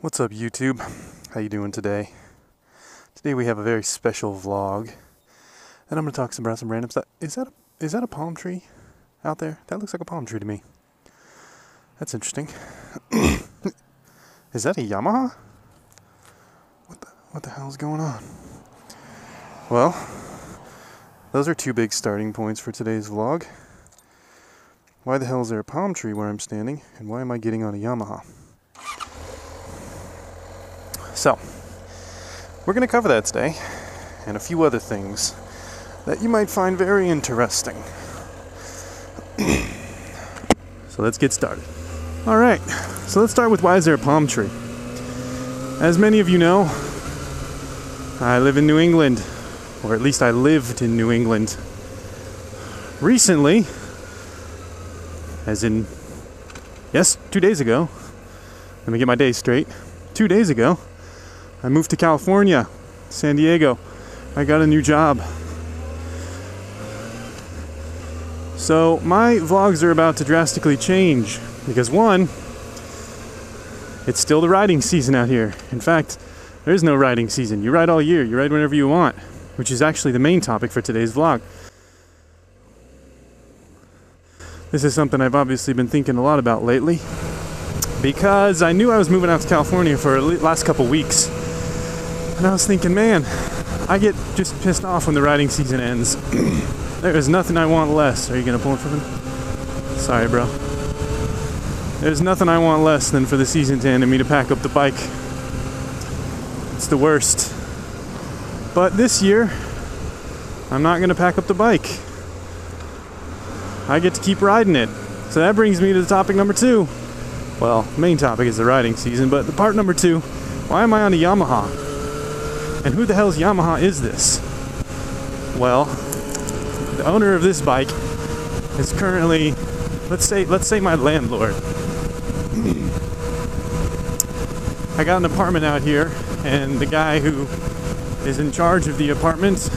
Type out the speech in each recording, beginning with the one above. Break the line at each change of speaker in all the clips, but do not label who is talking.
What's up, YouTube? How you doing today? Today we have a very special vlog, and I'm going to talk about some random stuff. Is that a palm tree out there? That looks like a palm tree to me. That's interesting. Is that a Yamaha? What the hell is going on? Well, those are two big starting points for today's vlog. Why the hell is there a palm tree where I'm standing, and why am I getting on a Yamaha? So, we're going to cover that today, and a few other things that you might find very interesting. So let's get started. Alright, so let's start with why is there a palm tree? As many of you know, I live in New England, or at least I lived in New England. Recently, as in, yes, 2 days ago, let me get my days straight, 2 days ago, I moved to California, San Diego. I got a new job. So my vlogs are about to drastically change because one, it's still the riding season out here. In fact, there is no riding season. You ride all year. You ride whenever you want, which is actually the main topic for today's vlog. This is something I've obviously been thinking a lot about lately because I knew I was moving out to California for the last couple weeks. And I was thinking, man, I get just pissed off when the riding season ends. There is nothing I want less. Are you going to pull in front of me? Sorry, bro. There's nothing I want less than for the season to end and me to pack up the bike. It's the worst. But this year, I'm not going to pack up the bike. I get to keep riding it. So that brings me to the topic number 2. Well, main topic is the riding season, but the part number 2, why am I on a Yamaha? And who the hell's Yamaha is this? Well, the owner of this bike is currently, let's say my landlord. I got an apartment out here, and the guy who is in charge of the apartment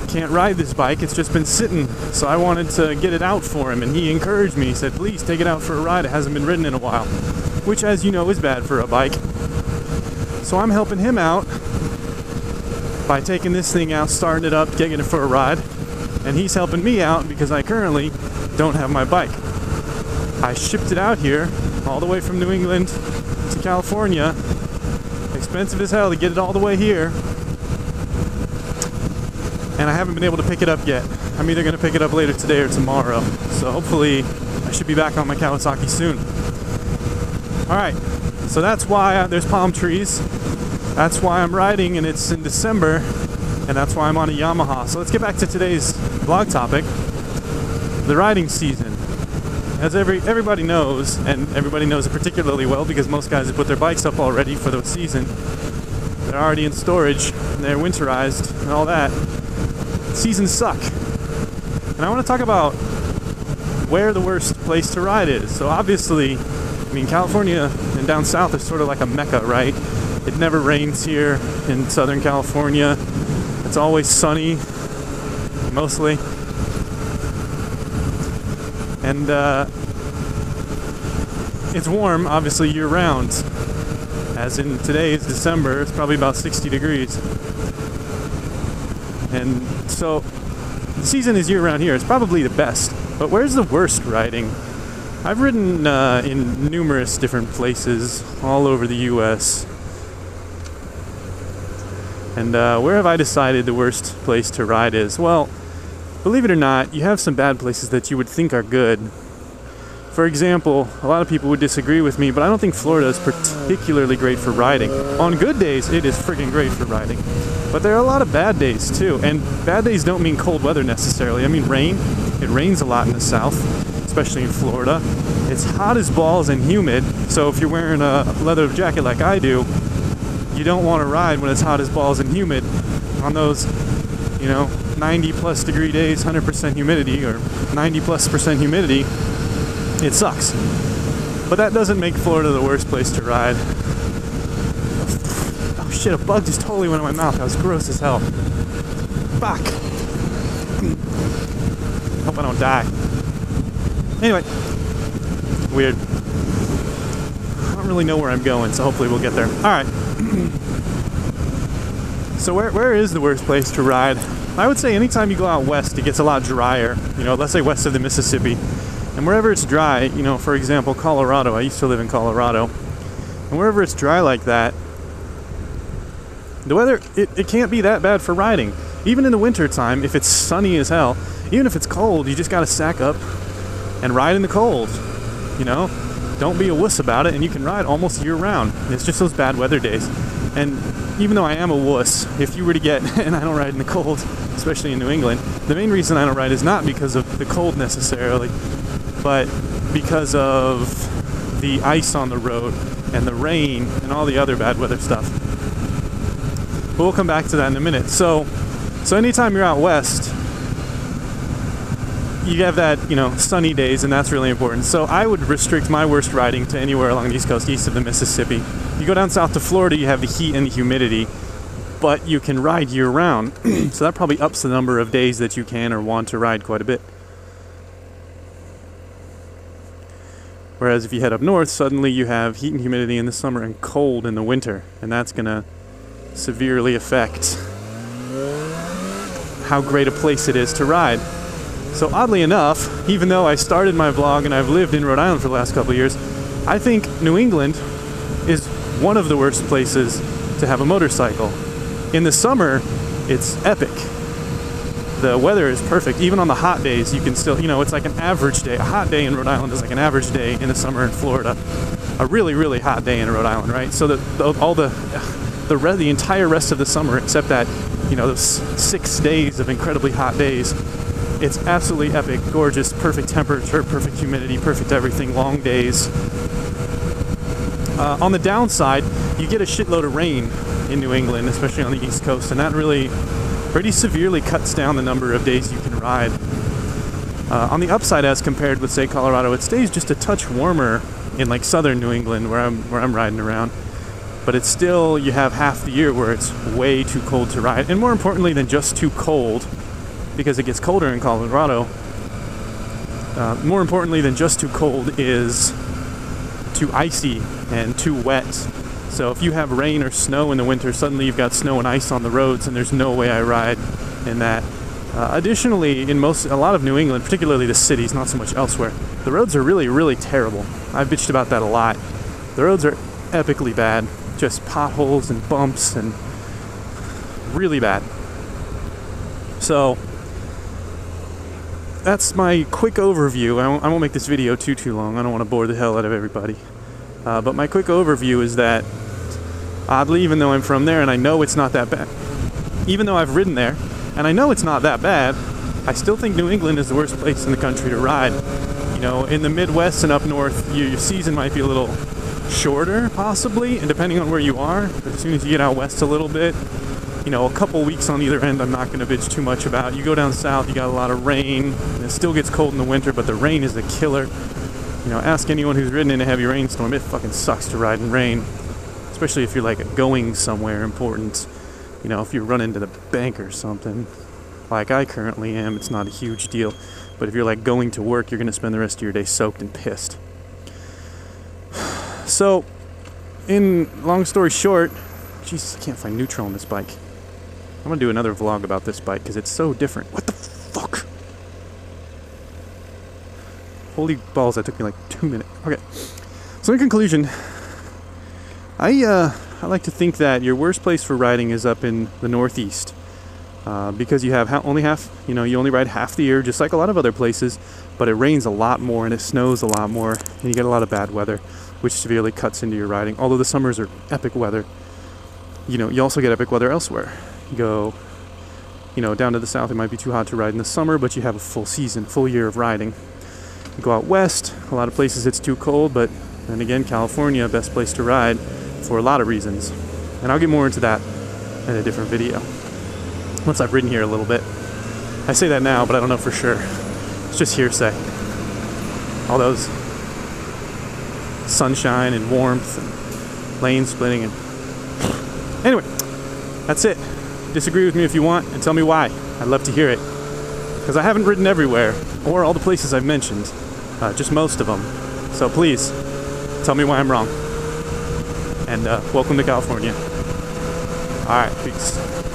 can't ride this bike. It's just been sitting, so I wanted to get it out for him, and he encouraged me. He said, please take it out for a ride. It hasn't been ridden in a while, which, as you know, is bad for a bike. So I'm helping him out by taking this thing out, starting it up, getting it for a ride, and he's helping me out because I currently don't have my bike. I shipped it out here all the way from New England to California. Expensive as hell to get it all the way here, and I haven't been able to pick it up yet. I'm either going to pick it up later today or tomorrow, so hopefully I should be back on my Kawasaki soon. Alright, so that's why there's palm trees. That's why I'm riding, and it's in December, and that's why I'm on a Yamaha. So let's get back to today's vlog topic, the riding season. As everybody knows, and everybody knows it particularly well because most guys have put their bikes up already for the season. They're already in storage, and they're winterized, and all that. Seasons suck. And I want to talk about where the worst place to ride is. So obviously, I mean, California and down south is sort of like a mecca, right? It never rains here in Southern California. It's always sunny, mostly. And it's warm, obviously, year-round. As in today is December, it's probably about 60 degrees. And so the season is year-round here. It's probably the best. But where's the worst riding? I've ridden in numerous different places all over the U.S. And where have I decided the worst place to ride is? Well, believe it or not, you have some bad places that you would think are good. For example, a lot of people would disagree with me, but I don't think Florida is particularly great for riding. On good days, it is freaking great for riding. But there are a lot of bad days too, and bad days don't mean cold weather necessarily. I mean rain. It rains a lot in the south, especially in Florida. It's hot as balls and humid, so if you're wearing a leather jacket like I do, you don't want to ride when it's hot as balls and humid on those, 90 plus degree days, 100% humidity or 90 plus % humidity. It sucks. But that doesn't make Florida the worst place to ride. Oh shit, a bug just totally went in my mouth. That was gross as hell. Fuck. Hope I don't die. Anyway. Weird. don't really know where I'm going, so hopefully we'll get there. All right. So where is the worst place to ride? I would say anytime you go out west, it gets a lot drier. You know, let's say west of the Mississippi. And wherever it's dry, you know, for example, Colorado. I used to live in Colorado. And wherever it's dry like that, the weather, it can't be that bad for riding. Even in the winter time, if it's sunny as hell, even if it's cold, you just gotta sack up and ride in the cold. You know? Don't be a wuss about it, and you can ride almost year round. It's just those bad weather days. And even though I am a wuss, if you were to get, and I don't ride in the cold, especially in New England, the main reason I don't ride is not because of the cold necessarily, but because of the ice on the road and the rain and all the other bad weather stuff. But we'll come back to that in a minute. So anytime you're out west, you have that, you know, sunny days, and that's really important. So I would restrict my worst riding to anywhere along the East Coast, east of the Mississippi. You go down south to Florida, you have the heat and the humidity, but you can ride year round. So that probably ups the number of days that you can or want to ride quite a bit. Whereas if you head up north, suddenly you have heat and humidity in the summer and cold in the winter, and that's going to severely affect how great a place it is to ride. So oddly enough, even though I started my vlog and I've lived in Rhode Island for the last couple of years, I think New England is one of the worst places to have a motorcycle. In the summer, it's epic. The weather is perfect. Even on the hot days, you can still, you know, it's like an average day. A hot day in Rhode Island is like an average day in the summer in Florida. A really, really hot day in Rhode Island, right? So the entire rest of the summer, except that, you know, those 6 days of incredibly hot days, it's absolutely epic, gorgeous, perfect temperature, perfect humidity, perfect everything, long days. On the downside, you get a shitload of rain in New England, especially on the East Coast, and that really pretty severely cuts down the number of days you can ride. On the upside, as compared with, say, Colorado, it stays just a touch warmer in like southern New England where I'm riding around. But it's still, you have half the year where it's way too cold to ride. And more importantly than just too cold, because it gets colder in Colorado, more importantly than just too cold is too icy and too wet. So if you have rain or snow in the winter, suddenly you've got snow and ice on the roads, and there's no way I ride in that. Additionally, in a lot of New England, particularly the cities, not so much elsewhere, the roads are really, really terrible. I've bitched about that a lot. The roads are epically bad. Just potholes and bumps and really bad. So that's my quick overview. I won't make this video too long. I don't want to bore the hell out of everybody. But my quick overview is that, oddly, even though I'm from there and I know it's not that bad, even though I've ridden there and I know it's not that bad, I still think New England is the worst place in the country to ride. You know, in the Midwest and up north, your season might be a little shorter, possibly, and depending on where you are. But as soon as you get out west a little bit, you know, a couple weeks on either end, I'm not going to bitch too much about. You go down south, you got a lot of rain, and it still gets cold in the winter, but the rain is a killer. You know, ask anyone who's ridden in a heavy rainstorm, it fucking sucks to ride in rain, especially if you're like going somewhere important. You know, if you run into the bank or something, like I currently am, it's not a huge deal. But if you're like going to work, you're going to spend the rest of your day soaked and pissed. So, long story short, Jesus, I can't find neutral on this bike. I'm gonna do another vlog about this bike because it's so different. What the fuck? Holy balls, that took me like 2 minutes. Okay. So in conclusion, I like to think that your worst place for riding is up in the Northeast. Because you have you only ride half the year, just like a lot of other places, but it rains a lot more and it snows a lot more, and you get a lot of bad weather, which severely cuts into your riding. Although the summers are epic weather, you know, you also get epic weather elsewhere. You go, you know, down to the south, it might be too hot to ride in the summer, but you have a full year of riding. You go out west, a lot of places it's too cold, but then again, California, best place to ride for a lot of reasons. And I'll get more into that in a different video, once I've ridden here a little bit. I say that now, but I don't know for sure. It's just hearsay. All those sunshine and warmth and lane splitting and... Anyway, that's it. Disagree with me if you want and tell me why. I'd love to hear it. Because I haven't ridden everywhere, or all the places I've mentioned. Just most of them. So please, tell me why I'm wrong. And welcome to California. All right, peace.